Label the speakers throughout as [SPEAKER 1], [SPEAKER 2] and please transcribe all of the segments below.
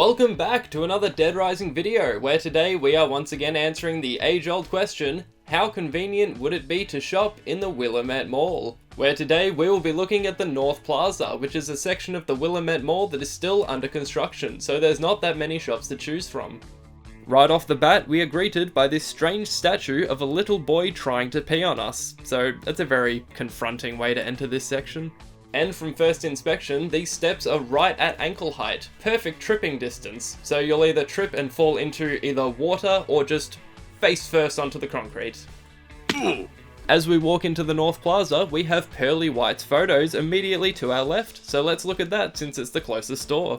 [SPEAKER 1] Welcome back to another Dead Rising video, where today we are once again answering the age-old question, how convenient would it be to shop in the Willamette Mall? Where today we will be looking at the North Plaza, which is a section of the Willamette Mall that is still under construction, so there's not that many shops to choose from. Right off the bat, we are greeted by this strange statue of a little boy trying to pee on us, so that's a very confronting way to enter this section. And from first inspection, these steps are right at ankle height, perfect tripping distance, so you'll either trip and fall into either water or just face first onto the concrete. As we walk into the North Plaza, we have Pearly White's photos immediately to our left, so let's look at that since it's the closest store.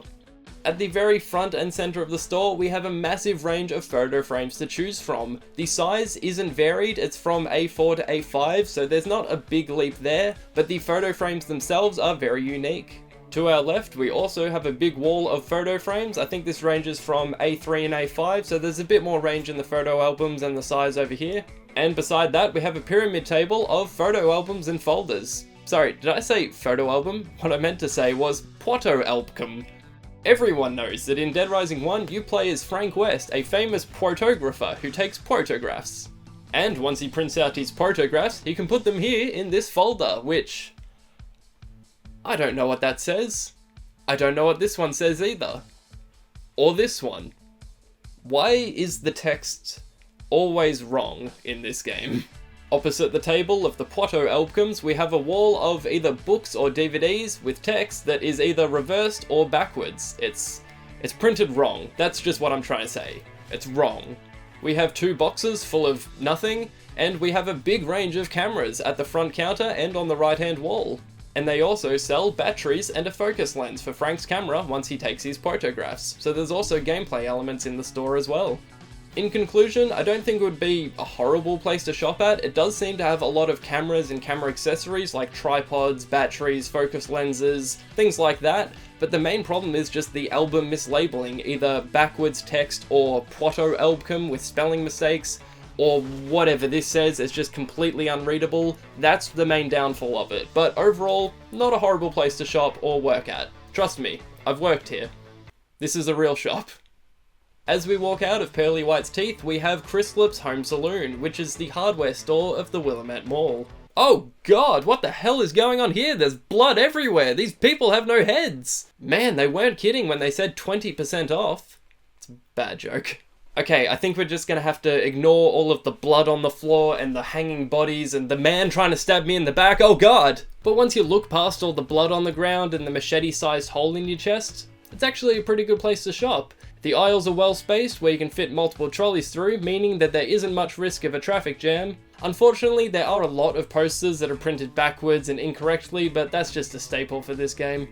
[SPEAKER 1] At the very front and center of the store, we have a massive range of photo frames to choose from. The size isn't varied, it's from A4 to A5, so there's not a big leap there, but the photo frames themselves are very unique. To our left, we also have a big wall of photo frames. I think this ranges from A3 and A5, so there's a bit more range in the photo albums and the size over here. And beside that, we have a pyramid table of photo albums and folders. Sorry, did I say photo album? What I meant to say was Porto album. Everyone knows that in Dead Rising 1, you play as Frank West, a famous photographer who takes photographs. And once he prints out his photographs, he can put them here in this folder, which... I don't know what that says. I don't know what this one says either. Or this one. Why is the text always wrong in this game? Opposite the table of the Porto albums, we have a wall of either books or DVDs with text that is either reversed or backwards. It's printed wrong. That's just what I'm trying to say. It's wrong. We have two boxes full of nothing, and we have a big range of cameras at the front counter and on the right-hand wall. And they also sell batteries and a focus lens for Frank's camera once he takes his photographs, so there's also gameplay elements in the store as well. In conclusion, I don't think it would be a horrible place to shop at. It does seem to have a lot of cameras and camera accessories like tripods, batteries, focus lenses, things like that, but the main problem is just the album mislabeling, either backwards text or Porto album with spelling mistakes, or whatever this says, it's just completely unreadable. That's the main downfall of it, but overall, not a horrible place to shop or work at. Trust me, I've worked here. This is a real shop. As we walk out of Pearly White's teeth, we have Chryslip's Home Saloon, which is the hardware store of the Willamette Mall. Oh god, what the hell is going on here? There's blood everywhere! These people have no heads! Man, they weren't kidding when they said 20% off. It's a bad joke. Okay, I think we're just gonna have to ignore all of the blood on the floor and the hanging bodies and the man trying to stab me in the back. Oh god! But once you look past all the blood on the ground and the machete-sized hole in your chest, it's actually a pretty good place to shop. The aisles are well spaced, where you can fit multiple trolleys through, meaning that there isn't much risk of a traffic jam. Unfortunately, there are a lot of posters that are printed backwards and incorrectly, but that's just a staple for this game.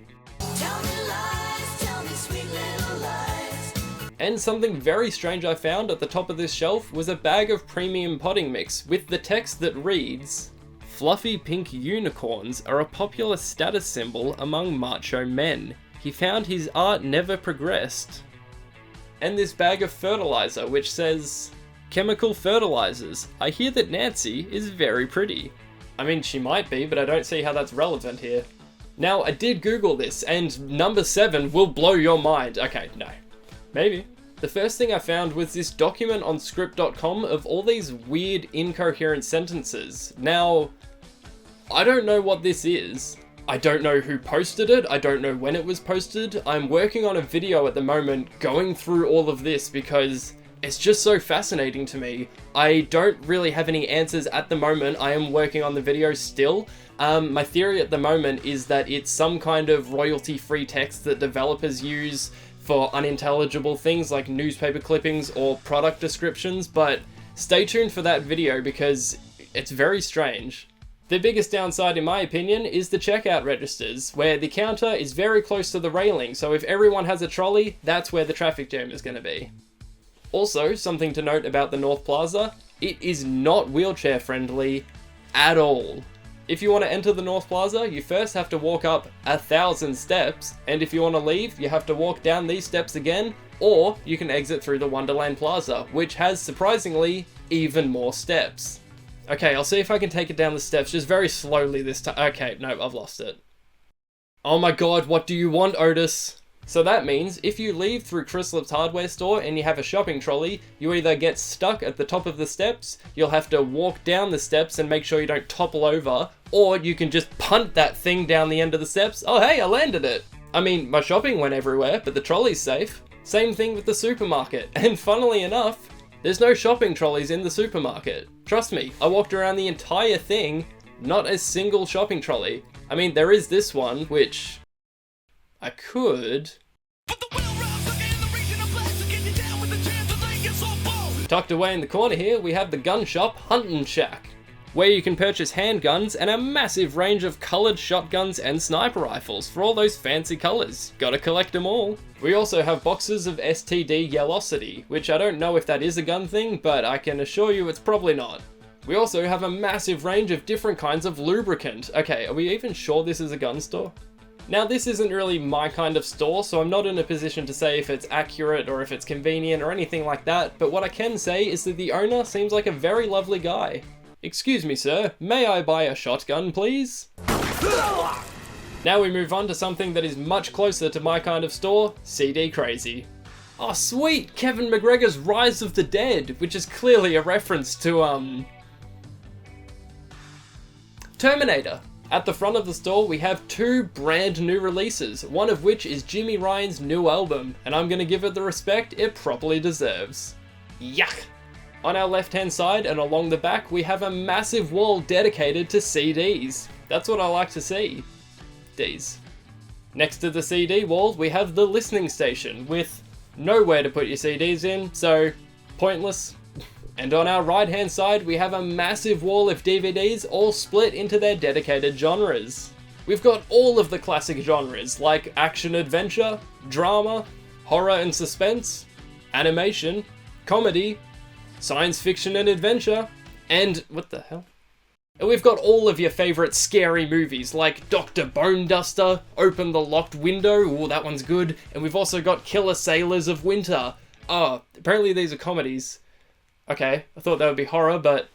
[SPEAKER 2] Tell me lies, tell me sweet little lies.
[SPEAKER 1] And something very strange I found at the top of this shelf was a bag of premium potting mix with the text that reads, "Fluffy pink unicorns are a popular status symbol among macho men. He found his art never progressed." And this bag of fertilizer, which says, "Chemical fertilizers. I hear that Nancy is very pretty." I mean, she might be, but I don't see how that's relevant here. Now, I did Google this, and number 7 will blow your mind. Okay, no. Maybe. The first thing I found was this document on script.com of all these weird, incoherent sentences. Now, I don't know what this is. I don't know who posted it, I don't know when it was posted. I'm working on a video at the moment going through all of this because it's just so fascinating to me. I don't really have any answers at the moment. I am working on the video still. My theory at the moment is that it's some kind of royalty-free text that developers use for unintelligible things like newspaper clippings or product descriptions, but stay tuned for that video because it's very strange. The biggest downside, in my opinion, is the checkout registers, where the counter is very close to the railing, so if everyone has a trolley, that's where the traffic jam is going to be. Also, something to note about the North Plaza, it is not wheelchair friendly at all. If you want to enter the North Plaza, you first have to walk up 1,000 steps, and if you want to leave, you have to walk down these steps again, or you can exit through the Wonderland Plaza, which has, surprisingly, even more steps. Okay, I'll see if I can take it down the steps, just very slowly this time. Okay, no, I've lost it. Oh my god, what do you want, Otis? So that means if you leave through Chryslip's hardware store and you have a shopping trolley, you either get stuck at the top of the steps, you'll have to walk down the steps and make sure you don't topple over, or you can just punt that thing down the end of the steps. Oh hey, I landed it! I mean, my shopping went everywhere, but the trolley's safe. Same thing with the supermarket, and funnily enough, there's no shopping trolleys in the supermarket. Trust me, I walked around the entire thing, not a single shopping trolley. I mean, there is this one, which I could... Tucked away in the corner here, we have the gun shop Huntin' Shack, where you can purchase handguns and a massive range of coloured shotguns and sniper rifles for all those fancy colours. Gotta collect them all. We also have boxes of STD Yellosity, which I don't know if that is a gun thing, but I can assure you it's probably not. We also have a massive range of different kinds of lubricant. Okay, are we even sure this is a gun store? Now this isn't really my kind of store, so I'm not in a position to say if it's accurate or if it's convenient or anything like that, but what I can say is that the owner seems like a very lovely guy. Excuse me sir, may I buy a shotgun please? Now we move on to something that is much closer to my kind of store, CD Crazy. Oh sweet, Kevin McGregor's Rise of the Dead, which is clearly a reference to Terminator. At the front of the store, we have two brand new releases, one of which is Jimmy Ryan's new album, and I'm gonna give it the respect it properly deserves. Yuck! On our left hand side and along the back, we have a massive wall dedicated to CDs. That's what I like to see. Ds. Next to the CD wall, we have the listening station, with nowhere to put your CDs in, so pointless. And on our right hand side, we have a massive wall of DVDs all split into their dedicated genres. We've got all of the classic genres like action-adventure, drama, horror and suspense, animation, comedy, science fiction and adventure, and what the hell? And we've got all of your favourite scary movies like Dr. Bone Duster, Open the Locked Window, ooh that one's good, and we've also got Killer Sailors of Winter. Oh, apparently these are comedies. Okay, I thought that would be horror, but...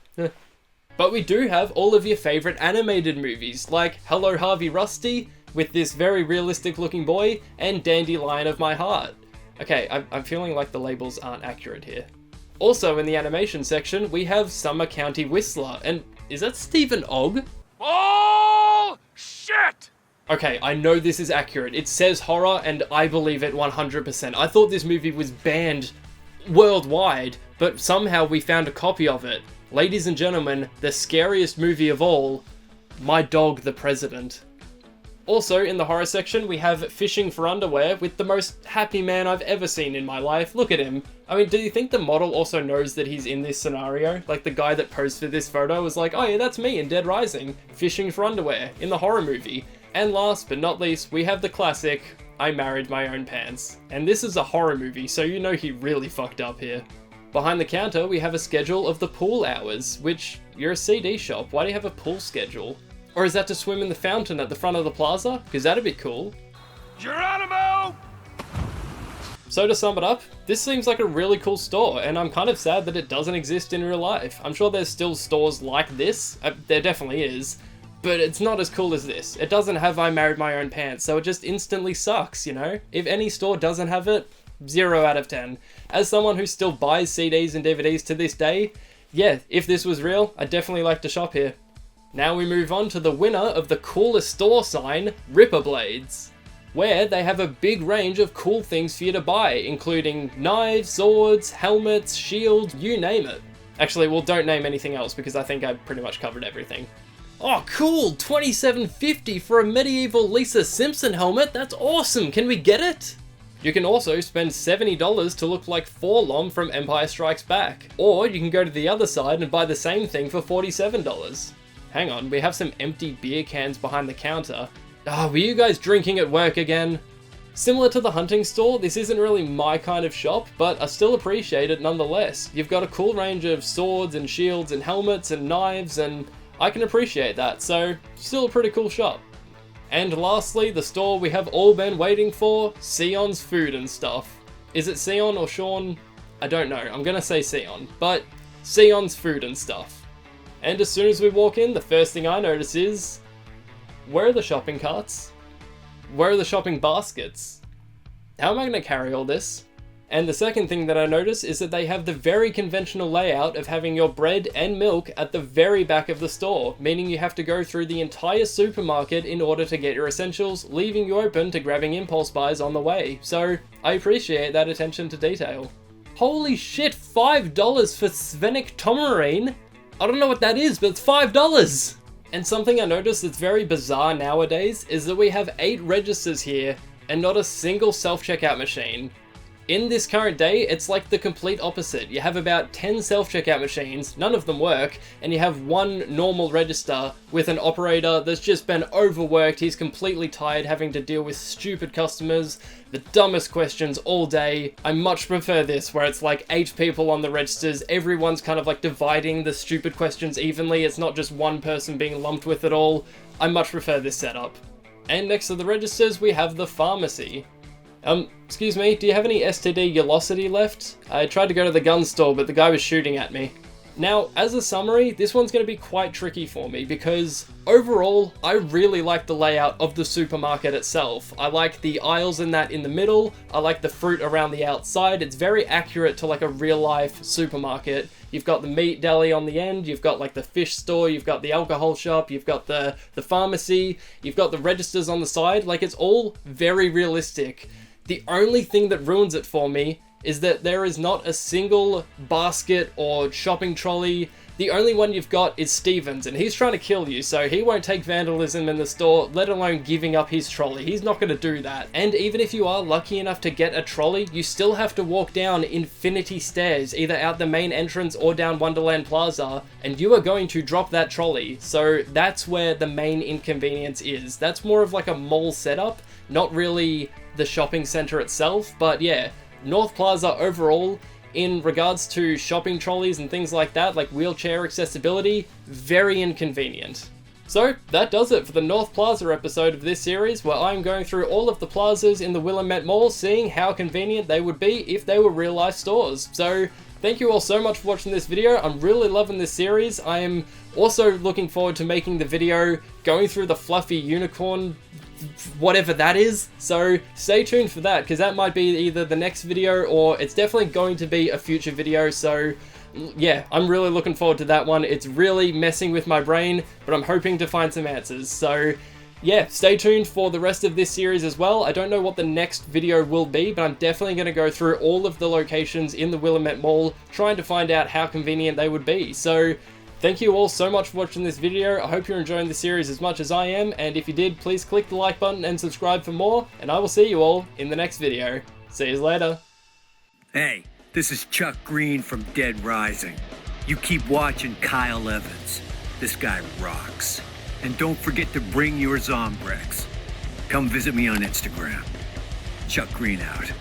[SPEAKER 1] But we do have all of your favourite animated movies, like Hello Harvey Rusty, with this very realistic looking boy, and Dandelion of My Heart. Okay, I'm feeling like the labels aren't accurate here. Also in the animation section, we have Summer County Whistler, and is that Stephen Ogg?
[SPEAKER 3] Oh, shit!
[SPEAKER 1] Okay, I know this is accurate. It says horror, and I believe it 100%. I thought this movie was banned worldwide, but somehow we found a copy of it. Ladies and gentlemen, the scariest movie of all, My Dog the President. Also in the horror section, we have Fishing for Underwear with the most happy man I've ever seen in my life. Look at him. I mean, do you think the model also knows that he's in this scenario? Like the guy that posed for this photo was like, oh yeah, that's me in Dead Rising, fishing for underwear in the horror movie. And last but not least, we have the classic, I Married My Own Pants. And this is a horror movie, so you know he really fucked up here. Behind the counter, we have a schedule of the pool hours, which, you're a CD shop, why do you have a pool schedule? Or is that to swim in the fountain at the front of the plaza? Because that'd be cool.
[SPEAKER 3] Geronimo!
[SPEAKER 1] So to sum it up, this seems like a really cool store, and I'm kind of sad that it doesn't exist in real life. I'm sure there's still stores like this, there definitely is, but it's not as cool as this. It doesn't have I Married My Own Pants, so it just instantly sucks, you know? If any store doesn't have it, 0 out of 10. As someone who still buys CDs and DVDs to this day, yeah, if this was real, I'd definitely like to shop here. Now we move on to the winner of the coolest store sign, Ripper Blades, where they have a big range of cool things for you to buy, including knives, swords, helmets, shields, you name it. Actually, well, don't name anything else because I think I pretty much covered everything. Oh, cool! $27.50 for a medieval Lisa Simpson helmet? That's awesome! Can we get it? You can also spend $70 to look like Forlom from Empire Strikes Back. Or you can go to the other side and buy the same thing for $47. Hang on, we have some empty beer cans behind the counter. Ah, were you guys drinking at work again? Similar to the hunting store, this isn't really my kind of shop, but I still appreciate it nonetheless. You've got a cool range of swords and shields and helmets and knives, and I can appreciate that, so still a pretty cool shop. And lastly, the store we have all been waiting for, Sion's Food and Stuff. Is it Sion or Sean? I don't know, I'm gonna say Sion, but Sion's Food and Stuff. And as soon as we walk in, the first thing I notice is, where are the shopping carts? Where are the shopping baskets? how am I going to carry all this? And the second thing that I notice is that they have the very conventional layout of having your bread and milk at the very back of the store, meaning you have to go through the entire supermarket in order to get your essentials, leaving you open to grabbing impulse buys on the way. So I appreciate that attention to detail. Holy shit, $5 for Svenik Tomarine? I don't know what that is, but it's $5! And something I noticed that's very bizarre nowadays is that we have 8 registers here and not a single self-checkout machine. In this current day, it's like the complete opposite. You have about 10 self-checkout machines, none of them work, and you have one normal register with an operator that's just been overworked. He's completely tired having to deal with stupid customers, the dumbest questions all day. I much prefer this, where it's like 8 people on the registers, everyone's kind of like dividing the stupid questions evenly. It's not just one person being lumped with it all. I much prefer this setup. And next to the registers, we have the pharmacy. Excuse me, do you have any STD Velocity left? I tried to go to the gun store, but the guy was shooting at me. Now, as a summary, this one's going to be quite tricky for me because overall, I really like the layout of the supermarket itself. I like the aisles in the middle, I like the fruit around the outside. It's very accurate to like a real life supermarket. You've got the meat deli on the end, you've got like the fish store, you've got the alcohol shop, you've got the pharmacy, you've got the registers on the side. Like, it's all very realistic. The only thing that ruins it for me is that there is not a single basket or shopping trolley. The only one you've got is Stevens, and he's trying to kill you, so he won't take vandalism in the store, let alone giving up his trolley. He's not going to do that. And even if you are lucky enough to get a trolley, you still have to walk down infinity stairs, either out the main entrance or down Wonderland Plaza, and you are going to drop that trolley. So that's where the main inconvenience is. That's more of like a mall setup, not really the shopping center itself. But yeah, North Plaza overall, in regards to shopping trolleys and things like that, like wheelchair accessibility, very inconvenient. So that does it for the North Plaza episode of this series, where I'm going through all of the plazas in the Willamette Mall, seeing how convenient they would be if they were real life stores. So thank you all so much for watching this video. I'm really loving this series. I am also looking forward to making the video going through the fluffy unicorn, whatever that is, so stay tuned for that, because that might be either the next video or it's definitely going to be a future video. So yeah, I'm really looking forward to that one. It's really messing with my brain, but I'm hoping to find some answers. So yeah, stay tuned for the rest of this series as well. I don't know what the next video will be, but I'm definitely going to go through all of the locations in the Willamette Mall, trying to find out how convenient they would be. So thank you all so much for watching this video. I hope you're enjoying the series as much as I am, and if you did, please click the like button and subscribe for more, and I will see you all in the next video. See you later.
[SPEAKER 4] Hey, this is Chuck Green from Dead Rising. You keep watching Kyle Evans. This guy rocks. And don't forget to bring your Zombrex. Come visit me on Instagram. Chuck Green out.